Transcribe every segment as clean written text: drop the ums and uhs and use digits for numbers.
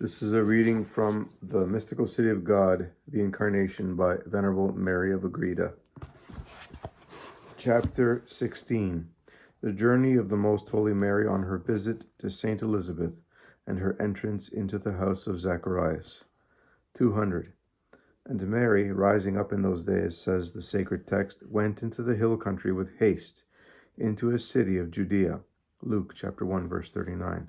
This is a reading from The Mystical City of God, the Incarnation by Venerable Mary of Agreda. Chapter 16. The Journey of the Most Holy Mary on her visit to Saint Elizabeth and her entrance into the house of Zacharias. 200. And Mary, rising up in those days, says the sacred text, went into the hill country with haste, into a city of Judea. Luke chapter 1, verse 39.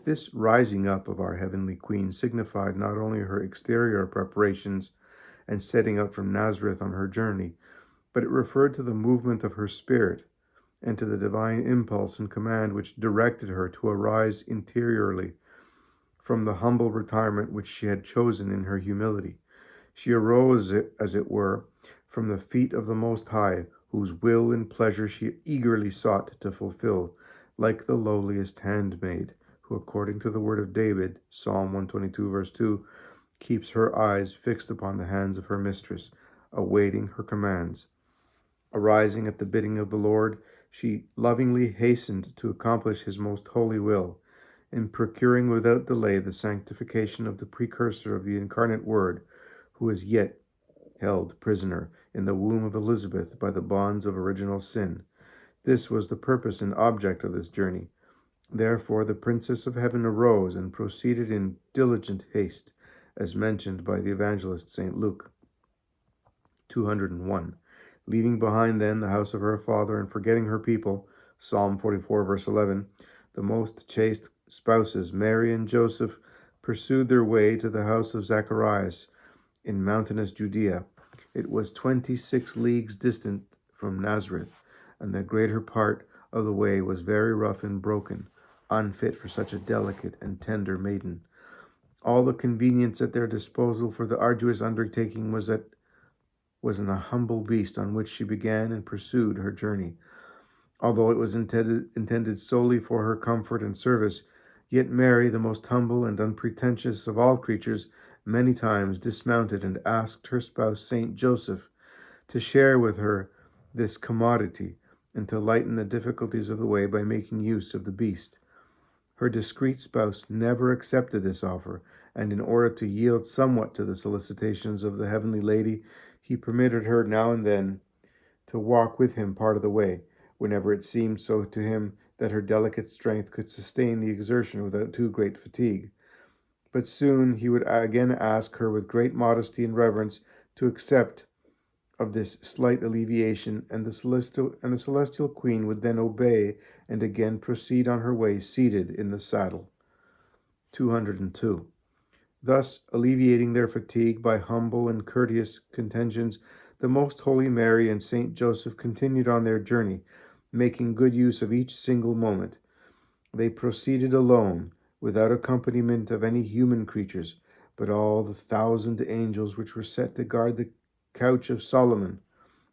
This rising up of our heavenly Queen signified not only her exterior preparations and setting out from Nazareth on her journey, but it referred to the movement of her spirit and to the divine impulse and command which directed her to arise interiorly from the humble retirement which she had chosen in her humility. She arose, as it were, from the feet of the Most High, whose will and pleasure she eagerly sought to fulfill, like the lowliest handmaid, who, according to the word of David, Psalm 122, verse 2, keeps her eyes fixed upon the hands of her mistress, awaiting her commands. Arising at the bidding of the Lord, she lovingly hastened to accomplish his most holy will, in procuring without delay the sanctification of the precursor of the incarnate Word, who is yet held prisoner in the womb of Elizabeth by the bonds of original sin. This was the purpose and object of this journey. Therefore the Princess of Heaven arose and proceeded in diligent haste, as mentioned by the evangelist St. Luke. 201. Leaving behind then the house of her father and forgetting her people, Psalm 44, verse 11, the most chaste spouses, Mary and Joseph, pursued their way to the house of Zacharias in mountainous Judea. It was 26 leagues distant from Nazareth, and the greater part of the way was very rough and broken, unfit for such a delicate and tender maiden. All the convenience at their disposal for the arduous undertaking was in a humble beast on which she began and pursued her journey. Although it was intended solely for her comfort and service, yet Mary, the most humble and unpretentious of all creatures, many times dismounted and asked her spouse Saint Joseph to share with her this commodity and to lighten the difficulties of the way by making use of the beast. Her discreet spouse never accepted this offer, and in order to yield somewhat to the solicitations of the heavenly lady, he permitted her now and then to walk with him part of the way, whenever it seemed so to him that her delicate strength could sustain the exertion without too great fatigue. But soon he would again ask her with great modesty and reverence to accept of this slight alleviation, and the celestial queen would then obey and again proceed on her way seated in the saddle. 202. Thus, alleviating their fatigue by humble and courteous contentions, the Most Holy Mary and Saint Joseph continued on their journey, making good use of each single moment. They proceeded alone, without accompaniment of any human creatures, but all the 1,000 angels which were set to guard the couch of Solomon.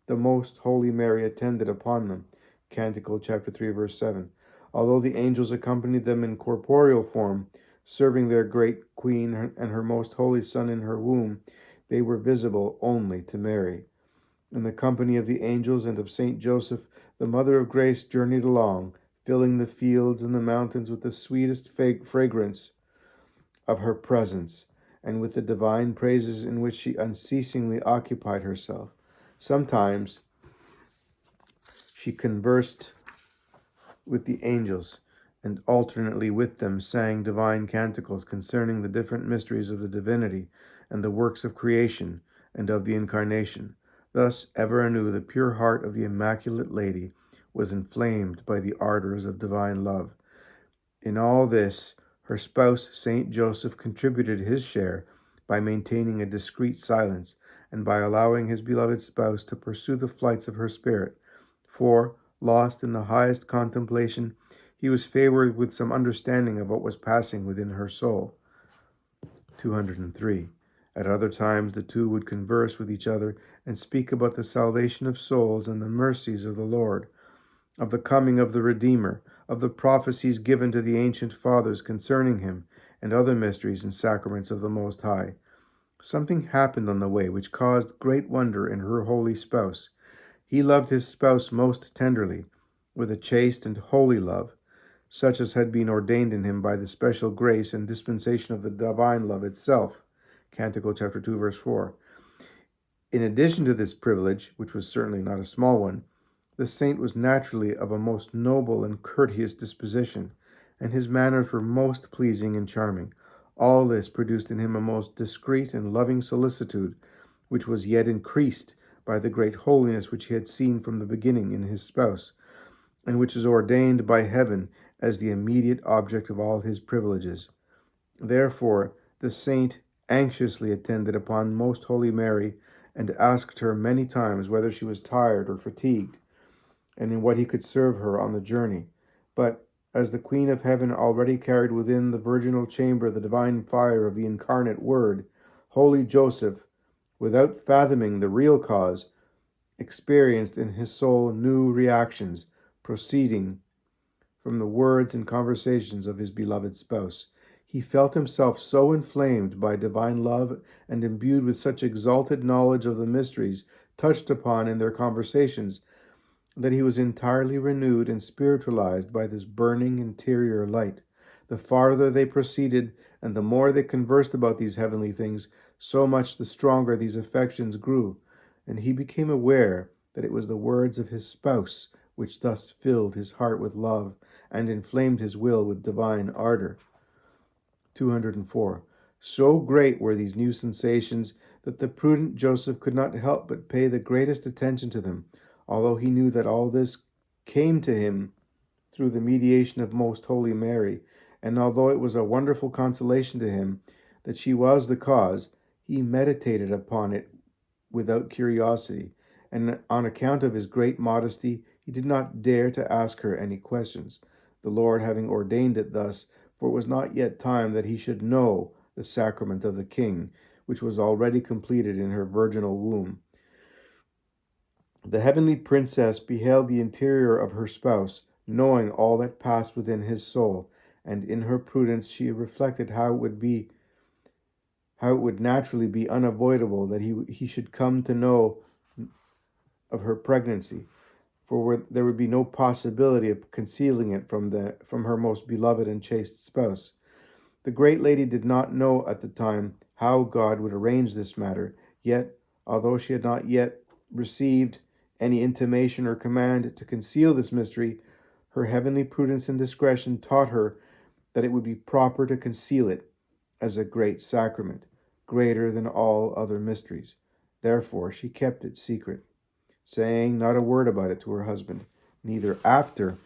The Most Holy Mary attended upon them. Canticle chapter 3, verse 7. Although the angels accompanied them in corporeal form, serving their great Queen and her most holy Son in her womb, they were visible only to Mary. In the company of the angels and of Saint Joseph, the Mother of Grace journeyed along, filling the fields and the mountains with the sweetest fragrance of her presence, and with the divine praises in which she unceasingly occupied herself. Sometimes she conversed with the angels, and alternately with them sang divine canticles concerning the different mysteries of the divinity and the works of creation and of the Incarnation. Thus, ever anew, the pure heart of the Immaculate Lady was inflamed by the ardors of divine love. In all this, her spouse, Saint Joseph, contributed his share by maintaining a discreet silence and by allowing his beloved spouse to pursue the flights of her spirit. For, lost in the highest contemplation, he was favored with some understanding of what was passing within her soul. 203. At other times the two would converse with each other and speak about the salvation of souls and the mercies of the Lord, of the coming of the Redeemer, of the prophecies given to the ancient fathers concerning him, and other mysteries and sacraments of the Most High. Something happened on the way which caused great wonder in her holy spouse. He loved his spouse most tenderly, with a chaste and holy love. such as had been ordained in him by the special grace and dispensation of the divine love itself. Canticle chapter 2, verse 4. In addition to this privilege, which was certainly not a small one, the saint was naturally of a most noble and courteous disposition, and his manners were most pleasing and charming. All this produced in him a most discreet and loving solicitude, which was yet increased by the great holiness which he had seen from the beginning in his spouse, and which is ordained by heaven as the immediate object of all his privileges. Therefore, the saint anxiously attended upon Most Holy Mary, and asked her many times whether she was tired or fatigued, and in what he could serve her on the journey. But as the Queen of Heaven already carried within the virginal chamber the divine fire of the incarnate Word, holy Joseph, without fathoming the real cause, experienced in his soul new reactions proceeding from the words and conversations of his beloved spouse. He felt himself so inflamed by divine love and imbued with such exalted knowledge of the mysteries touched upon in their conversations that he was entirely renewed and spiritualized by this burning interior light. The farther they proceeded and the more they conversed about these heavenly things, so much the stronger these affections grew, and he became aware that it was the words of his spouse which thus filled his heart with love and inflamed his will with divine ardor. 204. So great were these new sensations that the prudent Joseph could not help but pay the greatest attention to them, although he knew that all this came to him through the mediation of Most Holy Mary, and although it was a wonderful consolation to him that she was the cause, he meditated upon it without curiosity, and on account of his great modesty, he did not dare to ask her any questions, the Lord having ordained it thus, for it was not yet time that he should know the sacrament of the King, which was already completed in her virginal womb. The heavenly princess beheld the interior of her spouse, knowing all that passed within his soul, and in her prudence she reflected how it would naturally be unavoidable that he should come to know of her pregnancy, for there would be no possibility of concealing it from her most beloved and chaste spouse. The great lady did not know at the time how God would arrange this matter, yet, although she had not yet received any intimation or command to conceal this mystery, her heavenly prudence and discretion taught her that it would be proper to conceal it as a great sacrament, greater than all other mysteries. Therefore she kept it secret, saying not a word about it to her husband, neither after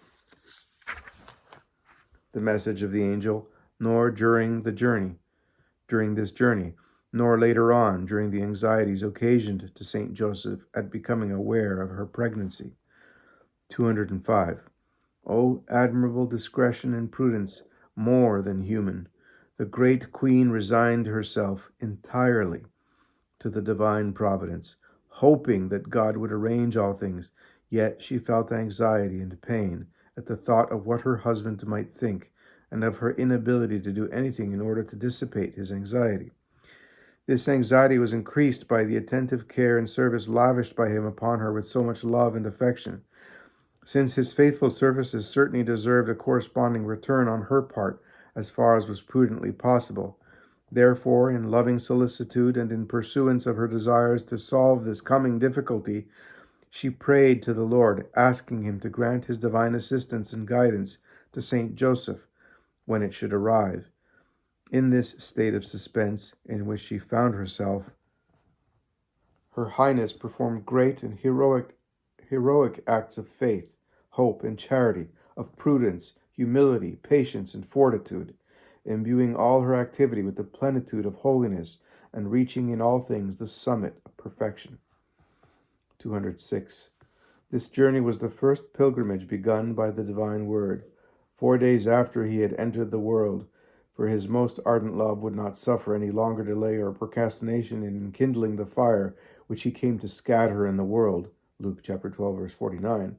the message of the angel, nor during this journey, nor later on during the anxieties occasioned to Saint Joseph at becoming aware of her pregnancy. 205. O admirable discretion and prudence, more than human! The great Queen resigned herself entirely to the divine providence, hoping that God would arrange all things, yet she felt anxiety and pain at the thought of what her husband might think, and of her inability to do anything in order to dissipate his anxiety. This anxiety was increased by the attentive care and service lavished by him upon her with so much love and affection. Since his faithful services certainly deserved a corresponding return on her part, as far as was prudently possible. Therefore, in loving solicitude and in pursuance of her desires to solve this coming difficulty, she prayed to the Lord, asking him to grant his divine assistance and guidance to Saint Joseph when it should arrive. In this state of suspense in which she found herself, Her Highness performed great and heroic acts of faith, hope, and charity, of prudence, humility, patience, and fortitude, imbuing all her activity with the plenitude of holiness and reaching in all things the summit of perfection. 206. This journey was the first pilgrimage begun by the divine Word, 4 days after he had entered the world, for his most ardent love would not suffer any longer delay or procrastination in enkindling the fire which he came to scatter in the world. Luke chapter 12, verse 49.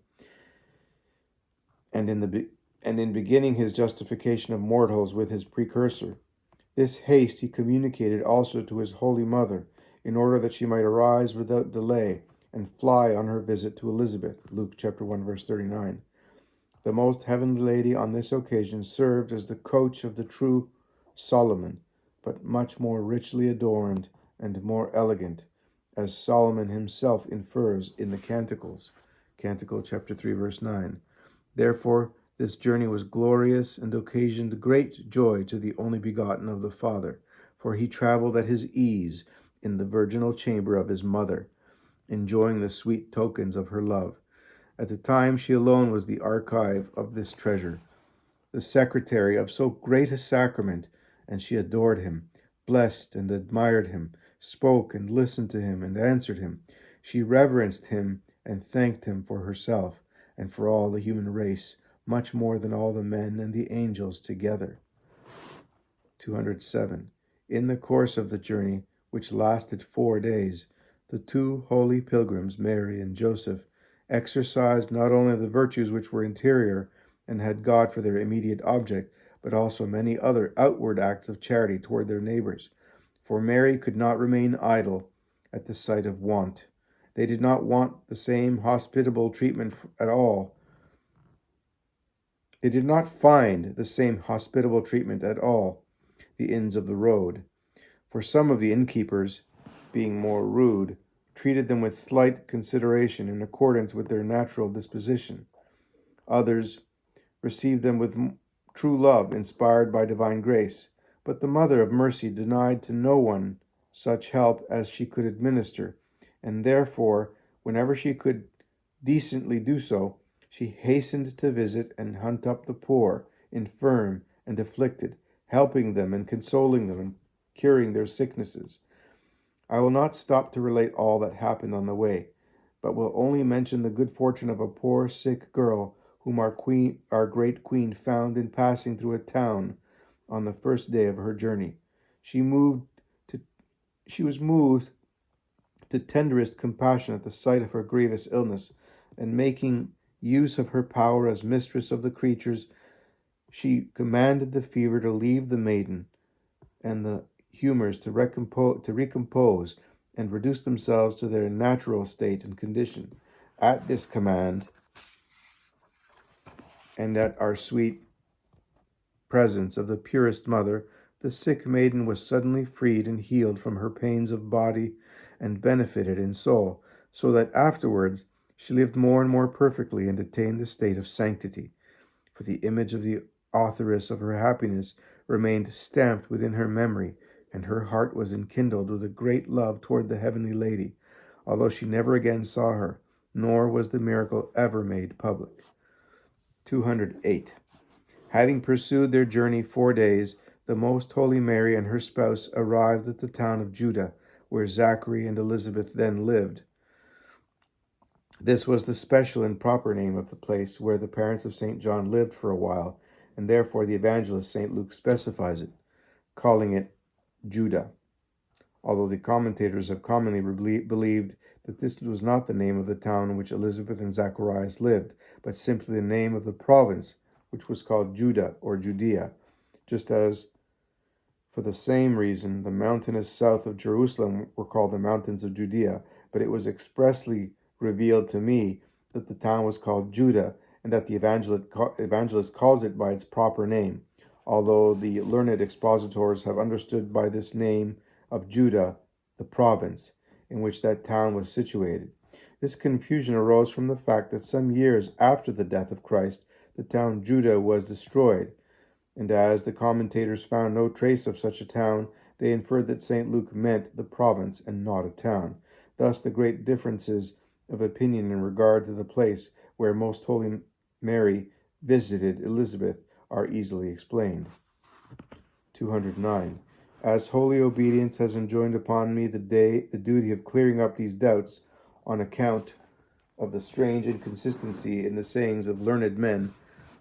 And in beginning his justification of mortals with his precursor. This haste he communicated also to his Holy Mother, in order that she might arise without delay and fly on her visit to Elizabeth. Luke chapter 1, verse 39. The most heavenly lady on this occasion served as the coach of the true Solomon, but much more richly adorned and more elegant, as Solomon himself infers in the Canticles. Canticle chapter 3, verse 9. Therefore, this journey was glorious and occasioned great joy to the only begotten of the Father, for he traveled at his ease in the virginal chamber of his mother, enjoying the sweet tokens of her love. At the time, she alone was the archive of this treasure, the secretary of so great a sacrament, and she adored him, blessed and admired him, spoke and listened to him and answered him. She reverenced him and thanked him for herself and for all the human race, much more than all the men and the angels together. 207. In the course of the journey, which lasted 4 days, the two holy pilgrims, Mary and Joseph, exercised not only the virtues which were interior and had God for their immediate object, but also many other outward acts of charity toward their neighbors. For Mary could not remain idle at the sight of want. They did not want the same hospitable treatment at all. They did not find the same hospitable treatment at all the inns of the road. For some of the innkeepers, being more rude, treated them with slight consideration in accordance with their natural disposition. Others received them with true love inspired by divine grace. But the Mother of Mercy denied to no one such help as she could administer, and therefore, whenever she could decently do so, she hastened to visit and hunt up the poor, infirm, and afflicted, helping them and consoling them and curing their sicknesses. I will not stop to relate all that happened on the way, but will only mention the good fortune of a poor sick girl whom our great queen found in passing through a town on the first day of her journey. She was moved to tenderest compassion at the sight of her grievous illness, and making use of her power as mistress of the creatures, she commanded the fever to leave the maiden, and the humors to recompose and reduce themselves to their natural state and condition. At this command, and at our sweet presence of the purest mother, the sick maiden was suddenly freed and healed from her pains of body and benefited in soul, so that afterwards she lived more and more perfectly and attained the state of sanctity. For the image of the authoress of her happiness remained stamped within her memory, and her heart was enkindled with a great love toward the heavenly lady, although she never again saw her, nor was the miracle ever made public. 208. Having pursued their journey 4 days, the Most Holy Mary and her spouse arrived at the town of Judah, where Zachary and Elizabeth then lived. This was the special and proper name of the place where the parents of St. John lived for a while, and therefore the evangelist St. Luke specifies it, calling it Judah, although the commentators have commonly believed that this was not the name of the town in which Elizabeth and Zacharias lived, but simply the name of the province, which was called Judah or Judea, just as, for the same reason, the mountainous south of Jerusalem were called the mountains of Judea, but it was expressly revealed to me that the town was called Judah, and that the evangelist calls it by its proper name, although the learned expositors have understood by this name of Judah the province in which that town was situated. This confusion arose from the fact that some years after the death of Christ, the town Judah was destroyed, and as the commentators found no trace of such a town, they inferred that St. Luke meant the province and not a town. Thus the great differences of opinion in regard to the place where Most Holy Mary visited Elizabeth are easily explained. 209. As holy obedience has enjoined upon me the duty of clearing up these doubts on account of the strange inconsistency in the sayings of learned men,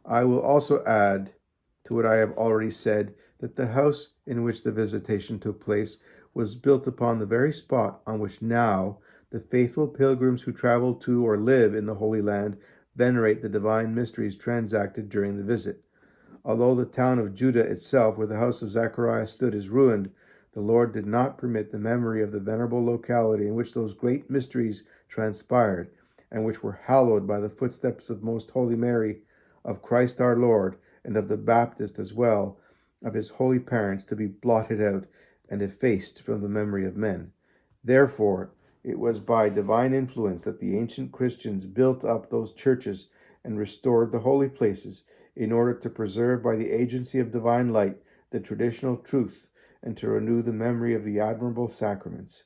I will also add to what I have already said that the house in which the visitation took place was built upon the very spot on which now the faithful pilgrims who travel to or live in the Holy Land venerate the divine mysteries transacted during the visit. Although the town of Judah itself, where the house of Zacharias stood, is ruined, the Lord did not permit the memory of the venerable locality in which those great mysteries transpired, and which were hallowed by the footsteps of Most Holy Mary of Christ our Lord, and of the Baptist as well, of his holy parents, to be blotted out and effaced from the memory of men. Therefore, it was by divine influence that the ancient Christians built up those churches and restored the holy places in order to preserve by the agency of divine light the traditional truth and to renew the memory of the admirable sacraments.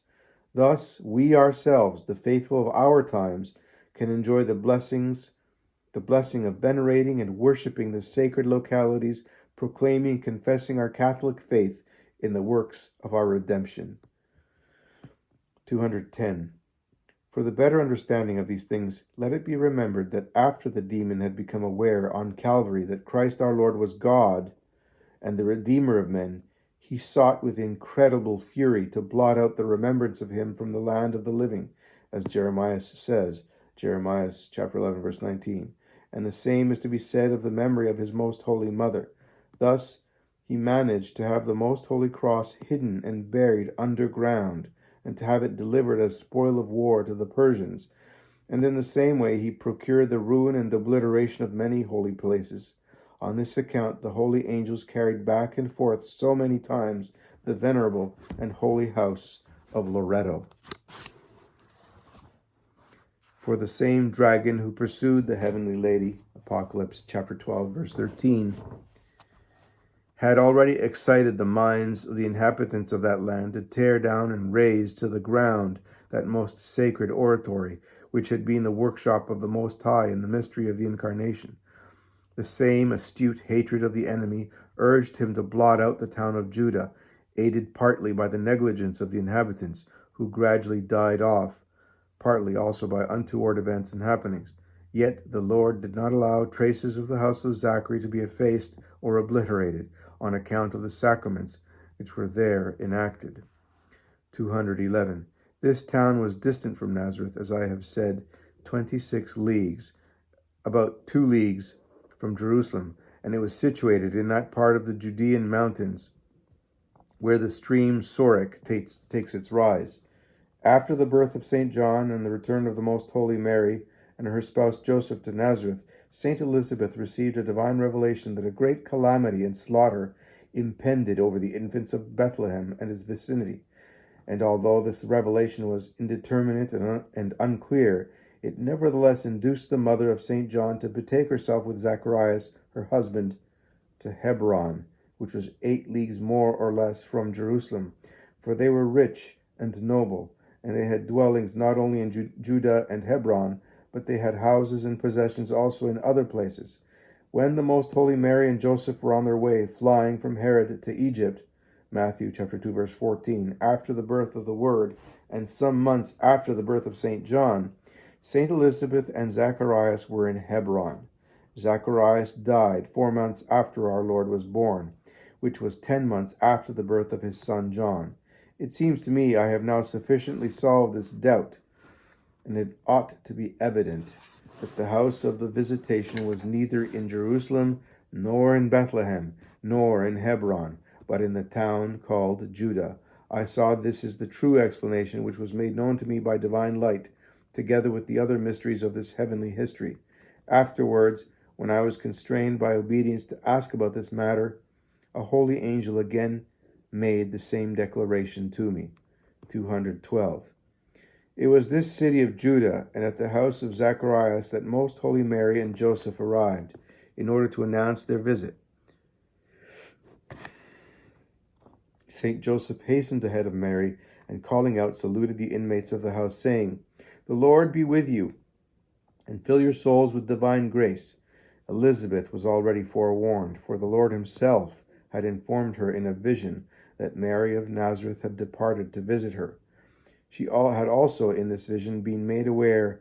Thus, we ourselves, the faithful of our times, can enjoy the blessing of venerating and worshipping the sacred localities, proclaiming and confessing our Catholic faith in the works of our redemption. 210. For the better understanding of these things, let it be remembered that after the demon had become aware on Calvary that Christ our Lord was God and the Redeemer of men, he sought with incredible fury to blot out the remembrance of him from the land of the living, as Jeremiah says, Jeremiah chapter 11, verse 19. And the same is to be said of the memory of his most holy mother. Thus, he managed to have the most holy cross hidden and buried underground, and to have it delivered as spoil of war to the Persians. And in the same way he procured the ruin and obliteration of many holy places. On this account the holy angels carried back and forth so many times the venerable and holy house of Loretto. For the same dragon who pursued the heavenly lady, Apocalypse chapter 12, verse 13, had already excited the minds of the inhabitants of that land to tear down and raze to the ground that most sacred oratory, which had been the workshop of the Most High in the mystery of the Incarnation. The same astute hatred of the enemy urged him to blot out the town of Judah, aided partly by the negligence of the inhabitants, who gradually died off, partly also by untoward events and happenings. Yet the Lord did not allow traces of the house of Zachary to be effaced or obliterated on account of the sacraments which were there enacted. 211. This town was distant from Nazareth, as I have said, 26 leagues, about 2 leagues from Jerusalem, and it was situated in that part of the Judean mountains where the stream Sorek takes its rise. After the birth of St. John and the return of the Most Holy Mary and her spouse Joseph to Nazareth, St. Elizabeth received a divine revelation that a great calamity and slaughter impended over the infants of Bethlehem and its vicinity. And although this revelation was indeterminate and unclear, it nevertheless induced the mother of St. John to betake herself with Zacharias, her husband, to Hebron, which was 8 leagues more or less from Jerusalem, for they were rich and noble, and they had dwellings not only in Judah and Hebron, but they had houses and possessions also in other places. When the Most Holy Mary and Joseph were on their way, flying from Herod to Egypt, Matthew chapter 2, verse 14, after the birth of the Word, and some months after the birth of St. John, St. Elizabeth and Zacharias were in Hebron. Zacharias died 4 months after our Lord was born, which was 10 months after the birth of his son John. It seems to me I have now sufficiently solved this doubt, and it ought to be evident that the house of the visitation was neither in Jerusalem, nor in Bethlehem, nor in Hebron, but in the town called Judah. I saw this is the true explanation which was made known to me by divine light, together with the other mysteries of this heavenly history. Afterwards, when I was constrained by obedience to ask about this matter, a holy angel again made the same declaration to me. 212. It was this city of Judah and at the house of Zacharias that Most Holy Mary and Joseph arrived in order to announce their visit. St. Joseph hastened ahead of Mary and calling out saluted the inmates of the house, saying, "The Lord be with you, and fill your souls with divine grace." Elizabeth was already forewarned, for the Lord himself had informed her in a vision that Mary of Nazareth had departed to visit her. She had also in this vision been made aware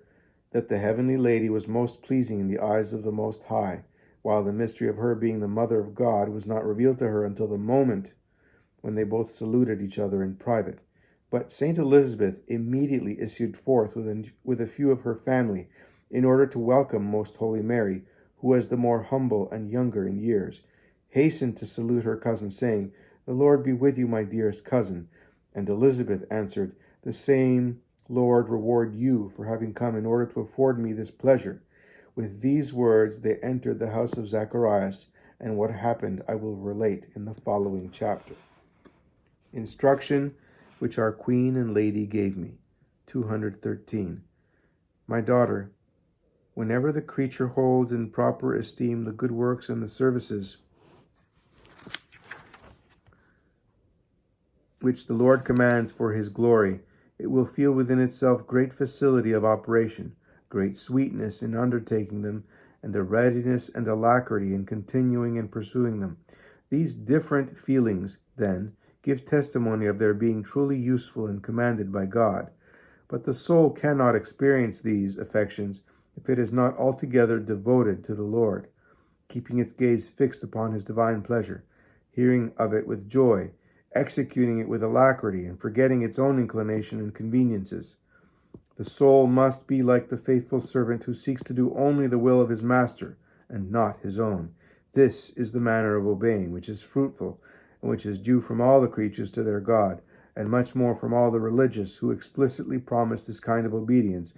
that the heavenly lady was most pleasing in the eyes of the Most High, while the mystery of her being the Mother of God was not revealed to her until the moment when they both saluted each other in private. But St. Elizabeth immediately issued forth with a few of her family in order to welcome Most Holy Mary, who was the more humble and younger in years, hastened to salute her cousin, saying, "The Lord be with you, my dearest cousin." And Elizabeth answered, "The same Lord reward you for having come in order to afford me this pleasure," With these words they entered the house of Zacharias, and what happened I will relate in the following chapter. Instruction which our queen and lady gave me. 213. My daughter, whenever the creature holds in proper esteem the good works and the services which the Lord commands for his glory, it will feel within itself great facility of operation, great sweetness in undertaking them, and a readiness and alacrity in continuing and pursuing them. These different feelings, then, give testimony of their being truly useful and commanded by God. But the soul cannot experience these affections if it is not altogether devoted to the Lord, keeping its gaze fixed upon his divine pleasure, hearing of it with joy, executing it with alacrity, and forgetting its own inclination and conveniences. The soul must be like the faithful servant who seeks to do only the will of his master, and not his own. This is the manner of obeying, which is fruitful, and which is due from all the creatures to their God, and much more from all the religious, who explicitly promise this kind of obedience,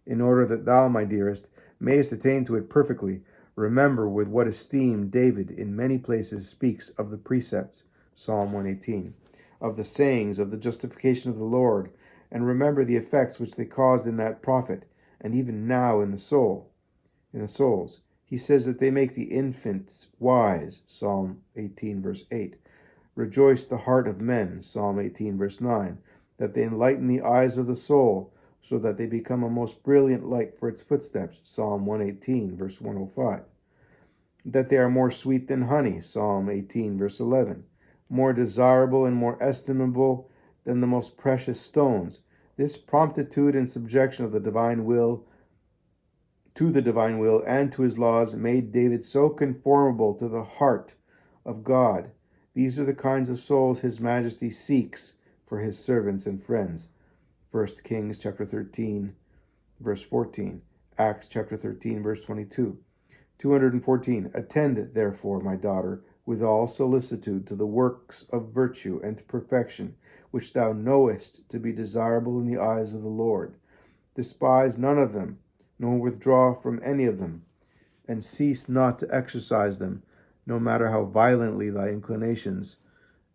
in order that thou, my dearest, mayest attain to it perfectly. Remember with what esteem David in many places speaks of the precepts, Psalm 118, of the sayings of the justification of the Lord, and remember the effects which they caused in that prophet, and even now in the souls. He says that they make the infants wise, Psalm 18, verse 8. Rejoice the heart of men, Psalm 18, verse 9, that they enlighten the eyes of the soul, so that they become a most brilliant light for its footsteps, Psalm 118, verse 105. That they are more sweet than honey, Psalm 18, verse 11. More desirable and more estimable than the most precious stones. This promptitude and subjection of the divine will to the divine will and to his laws made David so conformable to the heart of God. These are the kinds of souls his majesty seeks for his servants and friends. 1 Kings chapter 13, verse 14. Acts chapter 13, verse 22. 214. Attend, therefore, my daughter, with all solicitude to the works of virtue and to perfection, which thou knowest to be desirable in the eyes of the Lord. Despise none of them, nor withdraw from any of them, and cease not to exercise them, no matter how violently thy inclinations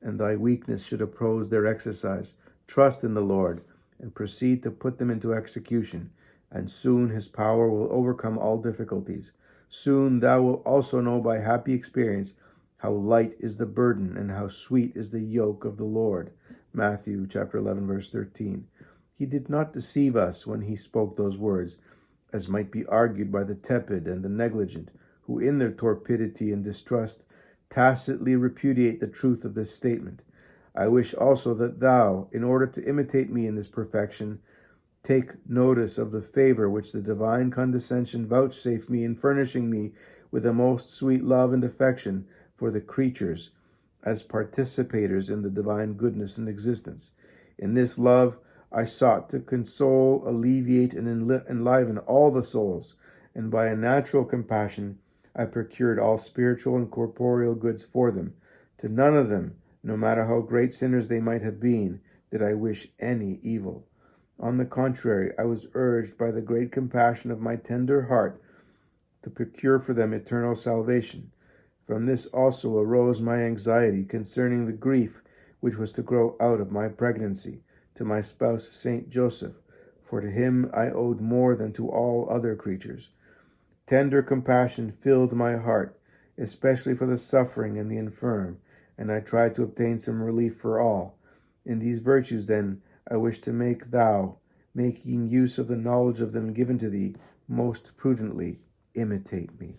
and thy weakness should oppose their exercise. Trust in the Lord, and proceed to put them into execution, and soon his power will overcome all difficulties. Soon thou wilt also know by happy experience how light is the burden and how sweet is the yoke of the Lord. Matthew chapter 11, verse 13. He did not deceive us when he spoke those words, as might be argued by the tepid and the negligent, who in their torpidity and distrust tacitly repudiate the truth of this statement. I wish also that thou, in order to imitate me in this perfection, take notice of the favor which the divine condescension vouchsafed me in furnishing me with a most sweet love and affection for the creatures, as participators in the divine goodness and existence. In this love I sought to console, alleviate, and enliven all the souls, and by a natural compassion I procured all spiritual and corporeal goods for them. To none of them, no matter how great sinners they might have been, did I wish any evil. On the contrary, I was urged by the great compassion of my tender heart to procure for them eternal salvation. From this also arose my anxiety concerning the grief which was to grow out of my pregnancy, to my spouse Saint Joseph, for to him I owed more than to all other creatures. Tender compassion filled my heart, especially for the suffering and the infirm, and I tried to obtain some relief for all. In these virtues, then, I wish to make thou, making use of the knowledge of them given to thee, most prudently imitate me.